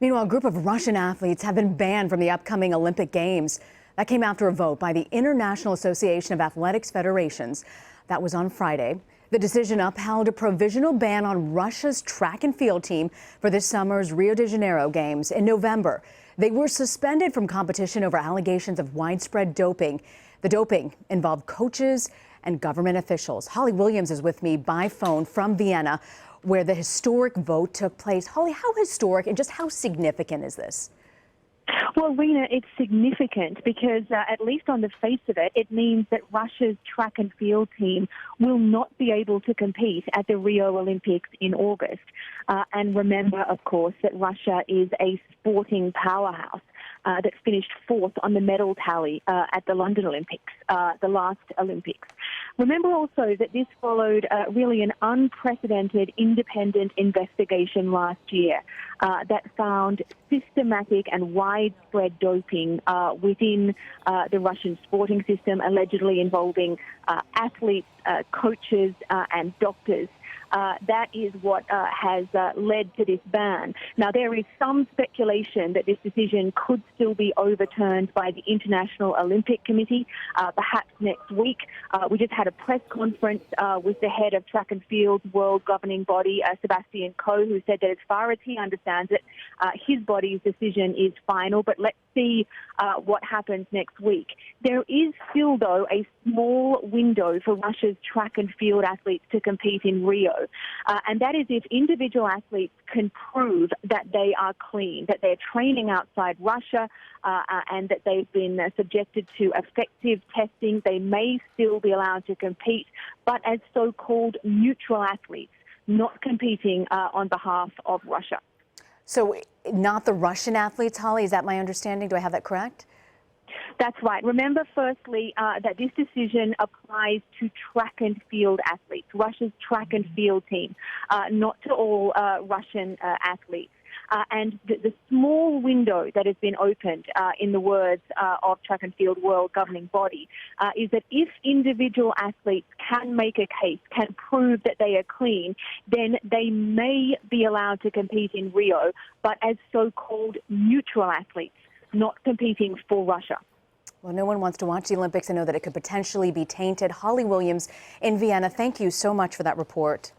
Meanwhile, a group of Russian athletes have been banned from the upcoming Olympic Games. That came after a vote by the International Association of Athletics Federations. That was on Friday. The decision upheld a provisional ban on Russia's track and field team for this summer's Rio de Janeiro Games in November. They were suspended from competition over allegations of widespread doping. The doping involved coaches and government officials. Holly Williams is with me by phone from Vienna, where the historic vote took place. Holly, how historic and just how significant is this? Well, Rena, it's significant because, at least on the face of it, it means that Russia's track and field team will not be able to compete at the Rio Olympics in August. And remember, of course, that Russia is a sporting powerhouse that finished fourth on the medal tally at the London Olympics, the last Olympics. Remember also that this followed really an unprecedented independent investigation last year that found systematic and widespread doping within the Russian sporting system, allegedly involving athletes, coaches, and doctors. That is what has led to this ban. Now, there is some speculation that this decision could still be overturned by the International Olympic Committee, perhaps next week. We just had a press conference with the head of track and field world governing body, Sebastian Coe, who said that as far as he understands it, his body's decision is final, but let's see what happens next week. There is still, though, a small window for Russia's track and field athletes to compete in Rio. And that is if individual athletes can prove that they are clean, that they're training outside Russia, and that they've been subjected to effective testing. They may still be allowed to compete, but as so-called neutral athletes, not competing on behalf of Russia. So not the Russian athletes, Holly, is that my understanding? Do I have that correct? That's right. Remember, firstly, that this decision applies to track and field athletes, Russia's track and field team, not to all Russian athletes. And the small window that has been opened, in the words of track and field world governing body, is that if individual athletes can make a case, can prove that they are clean, then they may be allowed to compete in Rio, but as so-called neutral athletes, not competing for Russia. Well, no one wants to watch the Olympics and know that it could potentially be tainted. Holly Williams in Vienna, thank you so much for that report.